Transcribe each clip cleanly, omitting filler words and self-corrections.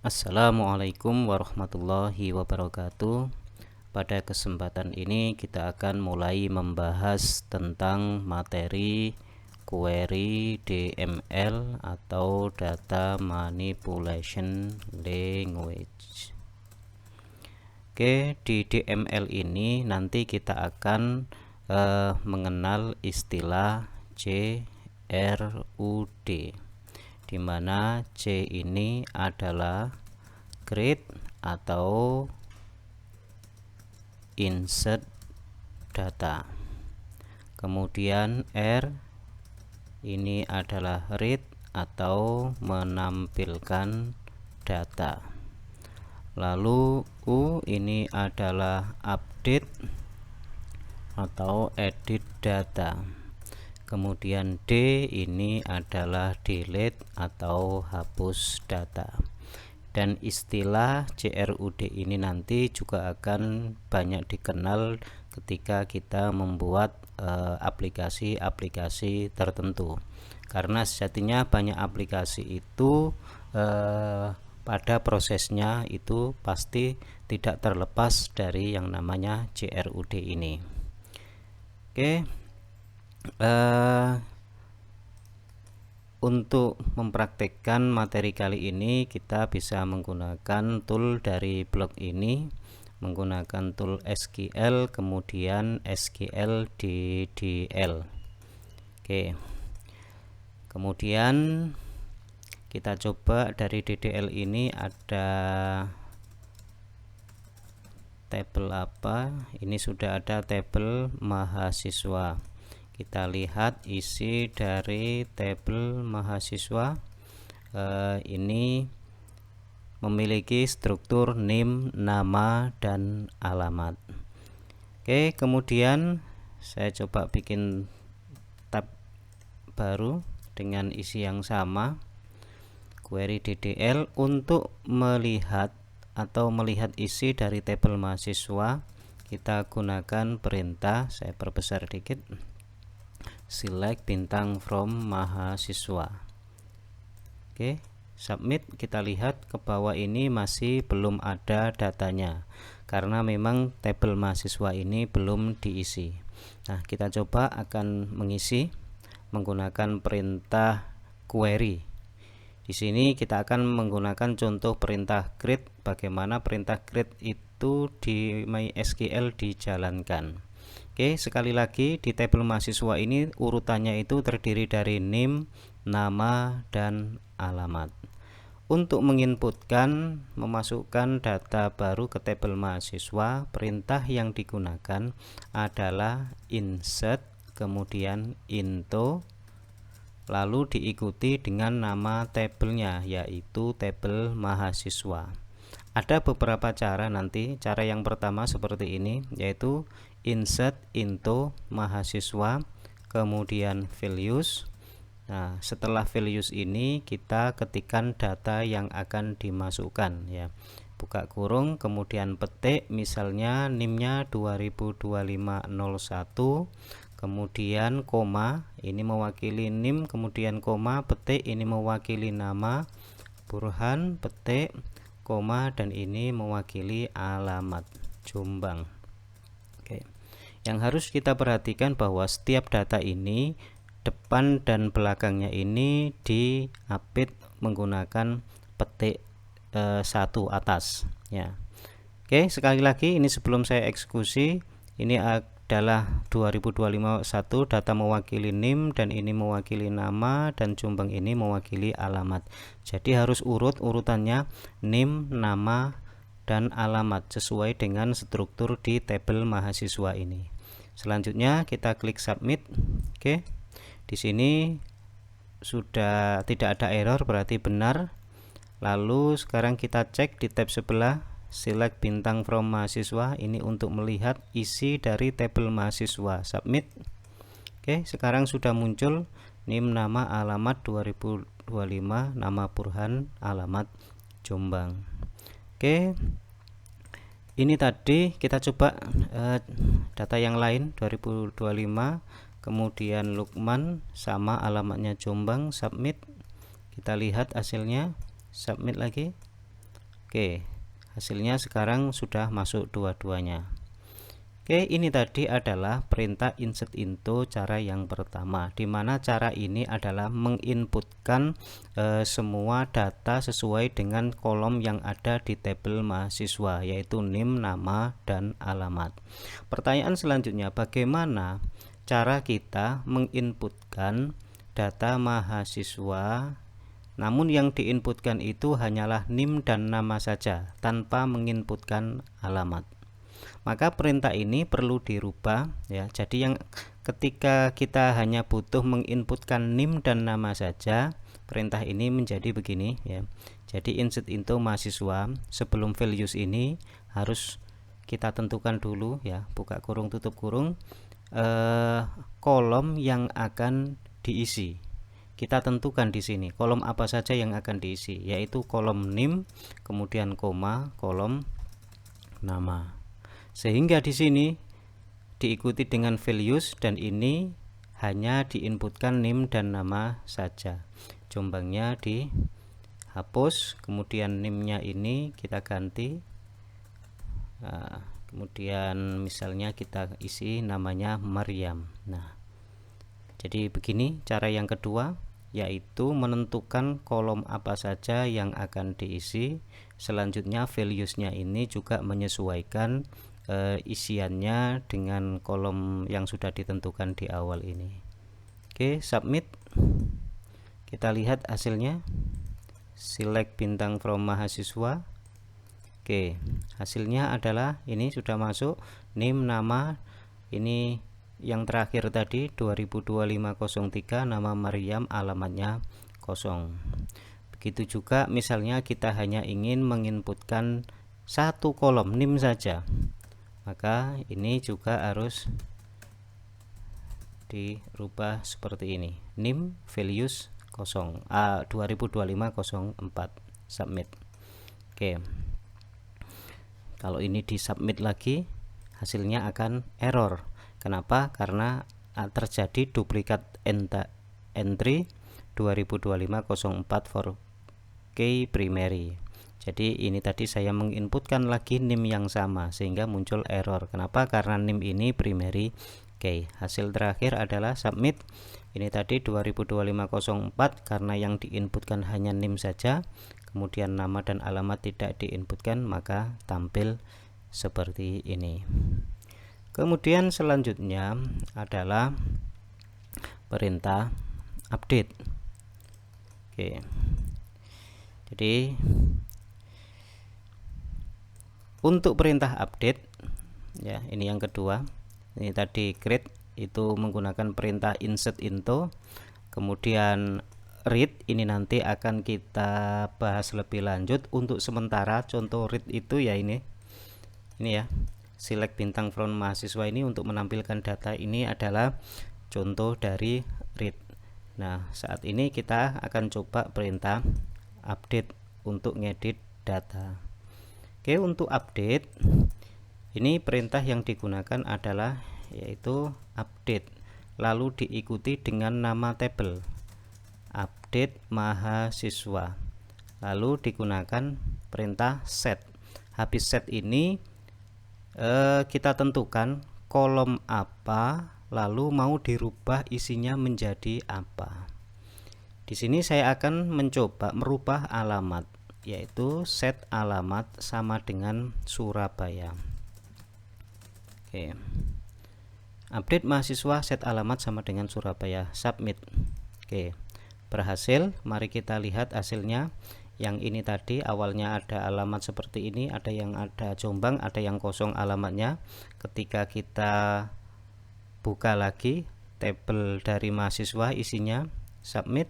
Assalamualaikum warahmatullahi wabarakatuh. Pada kesempatan ini kita akan mulai membahas tentang materi query DML atau Data Manipulation Language. Oke, di DML ini nanti kita akan mengenal istilah CRUD, di mana C ini adalah create atau insert data, kemudian R ini adalah read atau menampilkan data, lalu U ini adalah update atau edit data, kemudian D ini adalah delete atau hapus data. Dan istilah CRUD ini nanti juga akan banyak dikenal ketika kita membuat aplikasi-aplikasi tertentu, karena sejatinya banyak aplikasi itu pada prosesnya itu pasti tidak terlepas dari yang namanya CRUD ini. Oke, untuk mempraktekkan materi kali ini kita bisa menggunakan tool dari blog ini, menggunakan tool SQL, kemudian SQL DDL. Oke, kemudian kita coba dari DDL ini ada tabel apa. Ini sudah ada tabel mahasiswa. Kita lihat isi dari tabel mahasiswa ini memiliki struktur name, nama, dan alamat. Oke, kemudian saya coba bikin tab baru dengan isi yang sama, query DDL. Untuk melihat isi dari tabel mahasiswa, kita gunakan perintah, saya perbesar dikit, select bintang from mahasiswa. Oke, submit. Kita lihat ke bawah ini masih belum ada datanya karena memang tabel mahasiswa ini belum diisi. Nah, kita coba akan mengisi menggunakan perintah query. Di sini kita akan menggunakan contoh perintah create, bagaimana perintah create itu di MySQL dijalankan. Oke, sekali lagi di tabel mahasiswa ini urutannya itu terdiri dari name, nama, dan alamat. Untuk menginputkan, memasukkan data baru ke tabel mahasiswa, perintah yang digunakan adalah insert, kemudian into, lalu diikuti dengan nama tabelnya, yaitu tabel mahasiswa. Ada beberapa cara nanti. Cara yang pertama seperti ini, yaitu insert into mahasiswa, kemudian values. Nah, setelah values ini kita ketikkan data yang akan dimasukkan, ya. Buka kurung, kemudian petik, misalnya NIM-nya 202501, kemudian koma, ini mewakili NIM, kemudian koma, petik, ini mewakili nama Burhan, petik, koma, dan ini mewakili alamat Jombang. Oke. Yang harus kita perhatikan bahwa setiap data ini depan dan belakangnya ini diapit menggunakan petik 1 atas, ya. Oke, sekali lagi ini sebelum saya eksekusi, ini adalah 2025 1, data mewakili NIM, dan ini mewakili nama, dan Jombang ini mewakili alamat. Jadi harus urutannya NIM, nama, dan alamat sesuai dengan struktur di tabel mahasiswa ini. Selanjutnya kita klik submit. Oke, di sini sudah tidak ada error, berarti benar. Lalu sekarang kita cek di tab sebelah, select bintang from mahasiswa, ini untuk melihat isi dari tabel mahasiswa. Submit. Oke, sekarang sudah muncul NIM, nama, alamat 2025, nama Burhan, alamat Jombang. Oke, ini tadi kita coba data yang lain 2025, kemudian Lukman sama alamatnya Jombang. Submit. Kita lihat hasilnya. Submit lagi. Oke, hasilnya sekarang sudah masuk dua-duanya. Oke, ini tadi adalah perintah insert into cara yang pertama, di mana cara ini adalah menginputkan semua data sesuai dengan kolom yang ada di tabel mahasiswa, yaitu NIM, nama, dan alamat. Pertanyaan selanjutnya, bagaimana cara kita menginputkan data mahasiswa namun yang diinputkan itu hanyalah NIM dan nama saja tanpa menginputkan alamat? Maka perintah ini perlu dirubah ya. Jadi yang ketika kita hanya butuh menginputkan NIM dan nama saja, perintah ini menjadi begini ya. Jadi insert into mahasiswa, sebelum values ini harus kita tentukan dulu ya, buka kurung tutup kurung, kolom yang akan diisi. Kita tentukan di sini kolom apa saja yang akan diisi, yaitu kolom NIM, kemudian koma, kolom nama. Sehingga di sini diikuti dengan values dan ini hanya diinputkan NIM dan nama saja. Jombangnya dihapus, kemudian NIM-nya ini kita ganti. Nah, kemudian misalnya kita isi namanya Maryam. Nah, jadi begini cara yang kedua, yaitu menentukan kolom apa saja yang akan diisi. Selanjutnya values-nya ini juga menyesuaikan isiannya dengan kolom yang sudah ditentukan di awal ini. Oke, submit. Kita lihat hasilnya. Select bintang from mahasiswa. Oke, hasilnya adalah ini sudah masuk NIM, nama, ini yang terakhir tadi 202503, nama Maryam, alamatnya kosong. Begitu juga misalnya kita hanya ingin menginputkan satu kolom NIM saja, maka ini juga harus dirubah seperti ini, NIM values 202504, submit. Oke, kalau ini di submit lagi hasilnya akan error. Kenapa? Karena terjadi duplikat entry 202504 for K primary. Jadi ini tadi saya menginputkan lagi NIM yang sama sehingga muncul error. Kenapa? Karena NIM ini primary key. Hasil terakhir adalah submit. Ini tadi 202504 karena yang diinputkan hanya NIM saja, kemudian nama dan alamat tidak diinputkan, maka tampil seperti ini. Kemudian selanjutnya adalah perintah update. Oke. Jadi untuk perintah update ya, ini yang kedua. Ini tadi create itu menggunakan perintah insert into, kemudian read ini nanti akan kita bahas lebih lanjut. Untuk sementara contoh read itu ya ini ya, select bintang from mahasiswa ini untuk menampilkan data ini adalah contoh dari read. Nah, saat ini kita akan coba perintah update untuk ngedit data. Oke, untuk update ini perintah yang digunakan adalah yaitu update, lalu diikuti dengan nama tabel update mahasiswa, lalu digunakan perintah set. Habis set ini kita tentukan kolom apa, lalu mau dirubah isinya menjadi apa. Di sini saya akan mencoba merubah alamat, yaitu set alamat sama dengan Surabaya. Oke, update mahasiswa set alamat sama dengan Surabaya, submit. Oke, berhasil. Mari kita lihat hasilnya. Yang ini tadi awalnya ada alamat seperti ini, ada yang ada Jombang, ada yang kosong alamatnya. Ketika kita buka lagi tabel dari mahasiswa isinya, submit,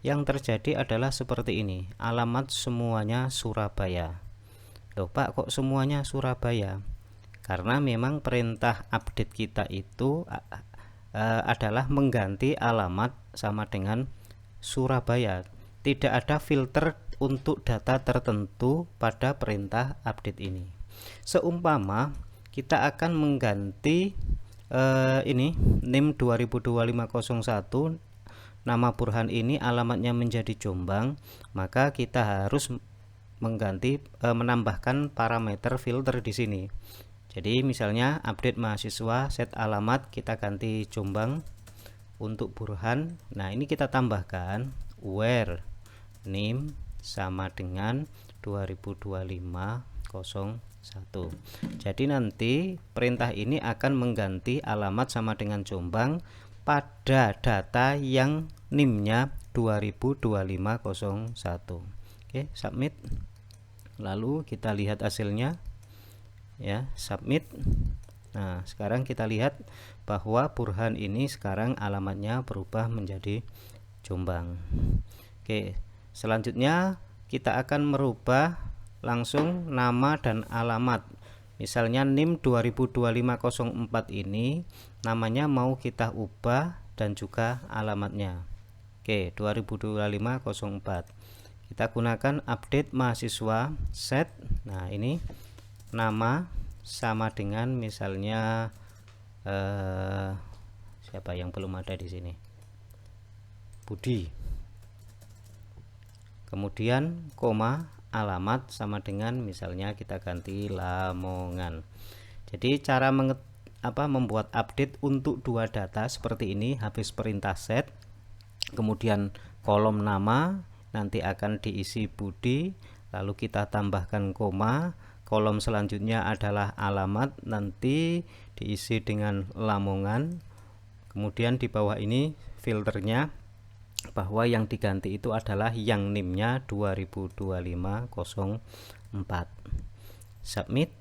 yang terjadi adalah seperti ini, alamat semuanya Surabaya. Loh Pak, kok semuanya Surabaya? Karena memang perintah update kita itu adalah mengganti alamat sama dengan Surabaya. Tidak ada filter untuk data tertentu pada perintah update ini. Seumpama kita akan mengganti ini NIM 202501, nama Burhan ini alamatnya menjadi Jombang, maka kita harus menambahkan parameter filter di sini. Jadi misalnya update mahasiswa, set alamat kita ganti Jombang. Untuk Burhan, nah ini kita tambahkan where name sama dengan 2025-01. Jadi nanti perintah ini akan mengganti alamat sama dengan Jombang pada data yang NIM-nya 2025-01. Oke, submit. Lalu kita lihat hasilnya ya, submit. Nah, sekarang kita lihat bahwa Burhan ini sekarang alamatnya berubah menjadi Jombang. Oke, selanjutnya kita akan merubah langsung nama dan alamat. Misalnya NIM 2025-04 ini namanya mau kita ubah dan juga alamatnya. Oke, 2025-04. Kita gunakan update mahasiswa set. Nah, ini nama sama dengan misalnya siapa yang belum ada di sini, Budi. Kemudian koma alamat sama dengan misalnya kita ganti Lamongan. Jadi cara membuat update untuk dua data seperti ini, habis perintah set, kemudian kolom nama nanti akan diisi Budi, lalu kita tambahkan koma. Kolom selanjutnya adalah alamat, nanti diisi dengan Lamongan. Kemudian di bawah ini filternya, bahwa yang diganti itu adalah yang NIM-nya 2025-04. Submit.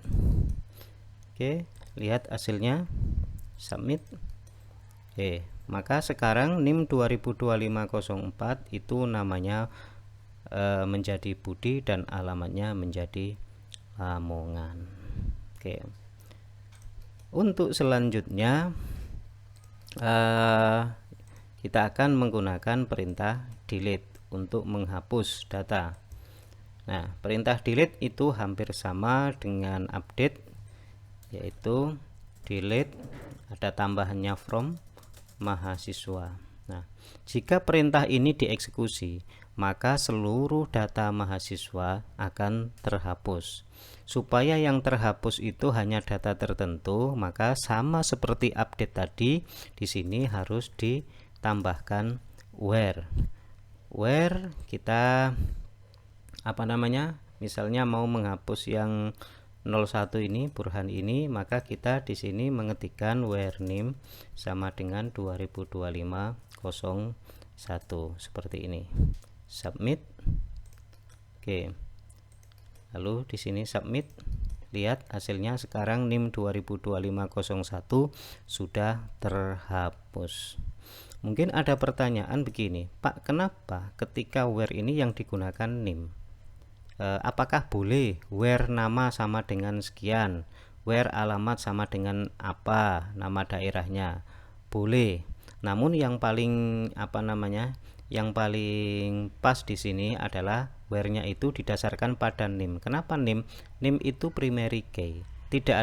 Oke, lihat hasilnya. Submit. Oke, maka sekarang NIM 2025-04 itu namanya menjadi Budi dan alamatnya menjadi Lamongan. Oke. Untuk selanjutnya kita akan menggunakan perintah delete untuk menghapus data. Nah, perintah delete itu hampir sama dengan update, yaitu delete ada tambahannya from mahasiswa. Nah, jika perintah ini dieksekusi, maka seluruh data mahasiswa akan terhapus. Supaya yang terhapus itu hanya data tertentu, maka sama seperti update tadi, di sini harus ditambahkan where. Where kita misalnya mau menghapus yang 01 ini, Burhan ini, maka kita di sini mengetikkan where name sama dengan 2025-01 seperti ini. Submit. Oke. Lalu di sini submit. Lihat hasilnya sekarang NIM 2025-01 sudah terhapus. Mungkin ada pertanyaan begini, Pak, kenapa ketika where ini yang digunakan NIM? Apakah boleh where nama sama dengan sekian, where alamat sama dengan apa, nama daerahnya? Boleh. Namun yang paling yang paling pas di sini adalah where-nya itu didasarkan pada NIM. Kenapa NIM? NIM itu primary key. Tidak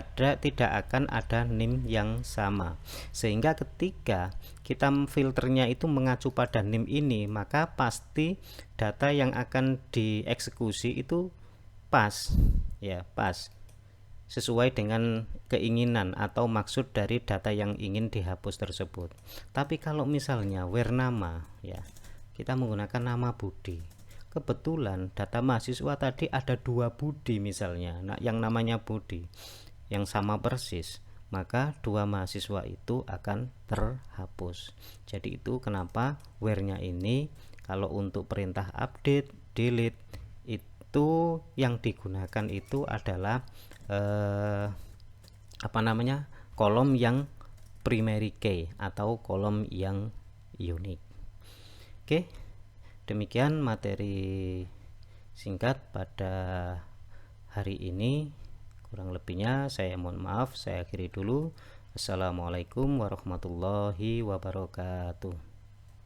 akan ada NIM yang sama. Sehingga ketika kita filternya itu mengacu pada NIM ini, maka pasti data yang akan dieksekusi itu pas, ya, pas. Sesuai dengan keinginan atau maksud dari data yang ingin dihapus tersebut. Tapi kalau misalnya where nama, ya, kita menggunakan nama Budi. Kebetulan data mahasiswa tadi ada 2 Budi misalnya, nah, yang namanya Budi yang sama persis, maka 2 mahasiswa itu akan terhapus. Jadi itu kenapa where-nya ini kalau untuk perintah update, delete itu yang digunakan itu adalah kolom yang primary key atau kolom yang unik. Oke, demikian materi singkat pada hari ini. Kurang lebihnya saya mohon maaf, saya akhiri dulu. Assalamualaikum warahmatullahi wabarakatuh.